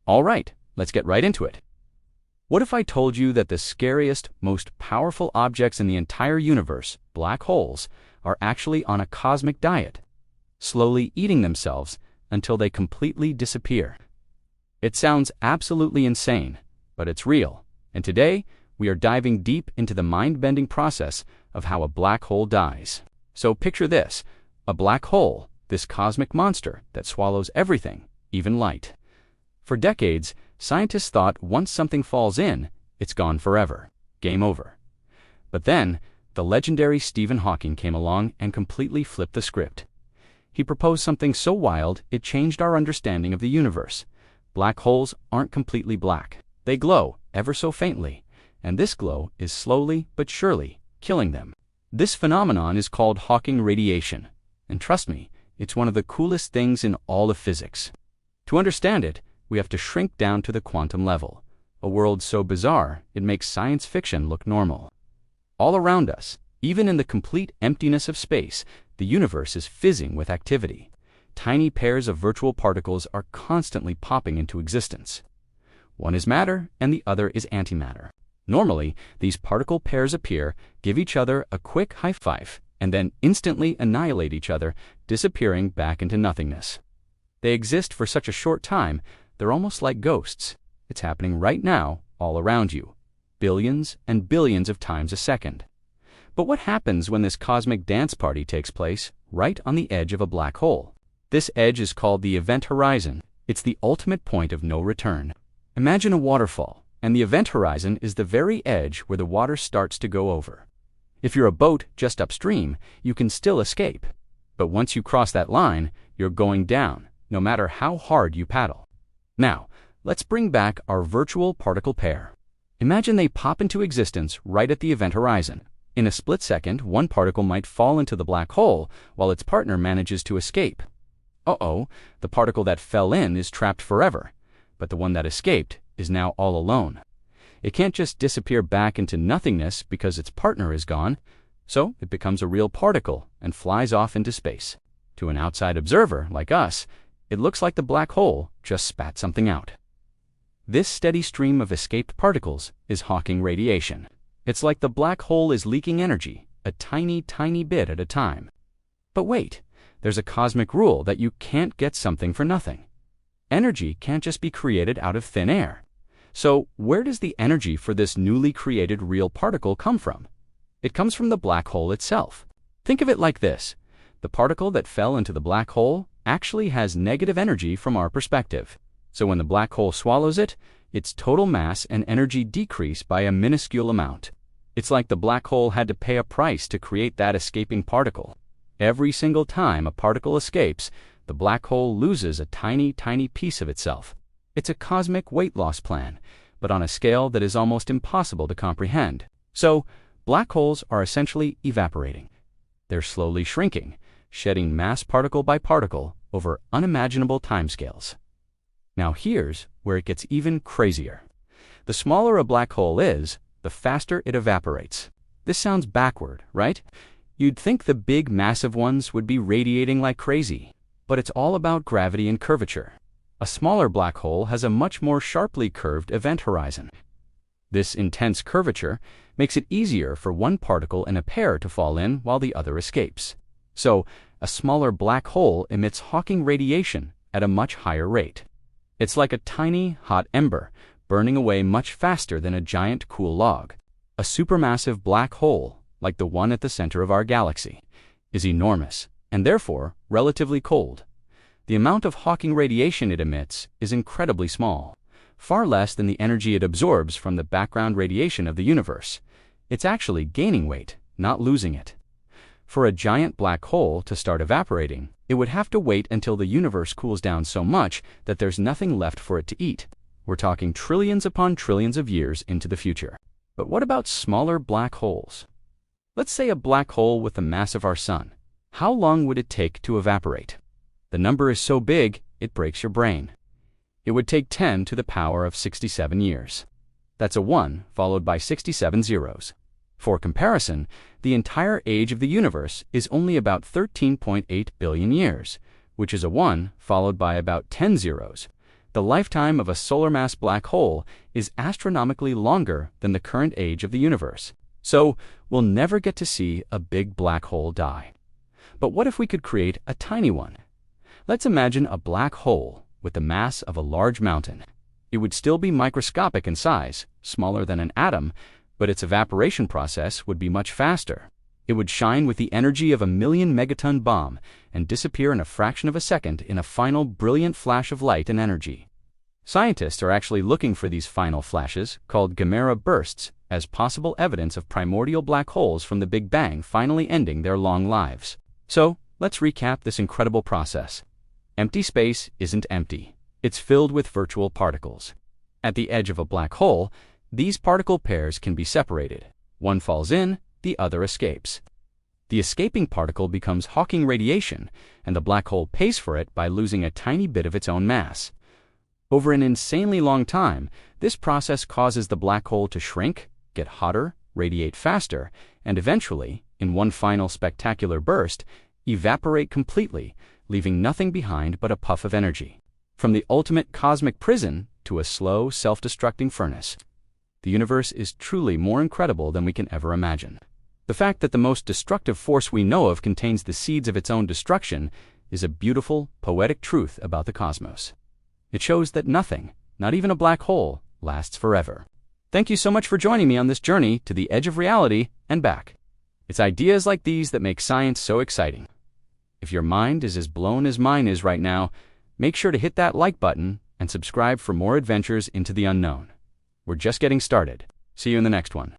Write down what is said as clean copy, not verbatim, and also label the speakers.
Speaker 1: All right, let's get right into it. What if I told you that the scariest, most powerful objects in the entire universe, black holes, are actually on a cosmic diet, slowly eating themselves until they completely disappear? It sounds absolutely insane, but it's real, and today we are diving deep into the mind-bending process of how a black hole dies. So picture this, a black hole, this cosmic monster that swallows everything, even light. For decades, scientists thought once something falls in, it's gone forever, game over. But then, the legendary Stephen Hawking came along and completely flipped the script. He proposed something so wild it changed our understanding of the universe. Black holes aren't completely black. They glow, ever so faintly, and this glow is slowly but surely killing them. This phenomenon is called Hawking radiation, and trust me, it's one of the coolest things in all of physics. To understand it, we have to shrink down to the quantum level, a world so bizarre it makes science fiction look normal. All around us, even in the complete emptiness of space, the universe is fizzing with activity. Tiny pairs of virtual particles are constantly popping into existence. One is matter and the other is antimatter. Normally, these particle pairs appear, give each other a quick high five, and then instantly annihilate each other, disappearing back into nothingness. They exist for such a short time, they're almost like ghosts. It's happening right now, all around you, billions and billions of times a second. But what happens when this cosmic dance party takes place right on the edge of a black hole? This edge is called the event horizon. It's the ultimate point of no return. Imagine a waterfall, and the event horizon is the very edge where the water starts to go over. If you're a boat just upstream, you can still escape. But once you cross that line, you're going down, no matter how hard you paddle. Now, let's bring back our virtual particle pair. Imagine they pop into existence right at the event horizon. In a split second, one particle might fall into the black hole while its partner manages to escape. Uh-oh, the particle that fell in is trapped forever, but the one that escaped is now all alone. It can't just disappear back into nothingness because its partner is gone, so it becomes a real particle and flies off into space. To an outside observer like us, it looks like the black hole just spat something out. This steady stream of escaped particles is Hawking radiation. It's like the black hole is leaking energy, a tiny, tiny bit at a time. But wait, there's a cosmic rule that you can't get something for nothing. Energy can't just be created out of thin air. So where does the energy for this newly created real particle come from? It comes from the black hole itself. Think of it like this. The particle that fell into the black hole actually has negative energy from our perspective. So when the black hole swallows it, its total mass and energy decrease by a minuscule amount. It's like the black hole had to pay a price to create that escaping particle. Every single time a particle escapes, the black hole loses a tiny, tiny piece of itself. It's a cosmic weight loss plan, but on a scale that is almost impossible to comprehend. So, black holes are essentially evaporating. They're slowly shrinking, shedding mass particle by particle over unimaginable timescales. Now here's where it gets even crazier. The smaller a black hole is, the faster it evaporates. This sounds backward, right? You'd think the big, massive ones would be radiating like crazy, but it's all about gravity and curvature. A smaller black hole has a much more sharply curved event horizon. This intense curvature makes it easier for one particle in a pair to fall in while the other escapes. So, a smaller black hole emits Hawking radiation at a much higher rate. It's like a tiny, hot ember, burning away much faster than a giant, cool log. A supermassive black hole, like the one at the center of our galaxy, is enormous, and therefore relatively cold. The amount of Hawking radiation it emits is incredibly small, far less than the energy it absorbs from the background radiation of the universe. It's actually gaining weight, not losing it. For a giant black hole to start evaporating, it would have to wait until the universe cools down so much that there's nothing left for it to eat. We're talking trillions upon trillions of years into the future. But what about smaller black holes? Let's say a black hole with the mass of our sun. How long would it take to evaporate? The number is so big, it breaks your brain. It would take 10 to the power of 67 years. That's a 1 followed by 67 zeros. For comparison, the entire age of the universe is only about 13.8 billion years, which is a 1 followed by about 10 zeros. The lifetime of a solar mass black hole is astronomically longer than the current age of the universe. So, we'll never get to see a big black hole die. But what if we could create a tiny one? Let's imagine a black hole with the mass of a large mountain. It would still be microscopic in size, smaller than an atom, but its evaporation process would be much faster. It would shine with the energy of a 1,000,000 megaton bomb and disappear in a fraction of a second in a final brilliant flash of light and energy. Scientists are actually looking for these final flashes, called Gamera bursts, as possible evidence of primordial black holes from the Big Bang finally ending their long lives. So, let's recap this incredible process. Empty space isn't empty. It's filled with virtual particles. At the edge of a black hole, these particle pairs can be separated. One falls in, the other escapes. The escaping particle becomes Hawking radiation, and the black hole pays for it by losing a tiny bit of its own mass. Over an insanely long time, this process causes the black hole to shrink, get hotter, radiate faster, and eventually, in one final spectacular burst, evaporate completely, leaving nothing behind but a puff of energy. From the ultimate cosmic prison to a slow, self-destructing furnace, the universe is truly more incredible than we can ever imagine. The fact that the most destructive force we know of contains the seeds of its own destruction is a beautiful, poetic truth about the cosmos. It shows that nothing, not even a black hole, lasts forever. Thank you so much for joining me on this journey to the edge of reality and back. It's ideas like these that make science so exciting. If your mind is as blown as mine is right now, make sure to hit that like button and subscribe for more adventures into the unknown. We're just getting started. See you in the next one.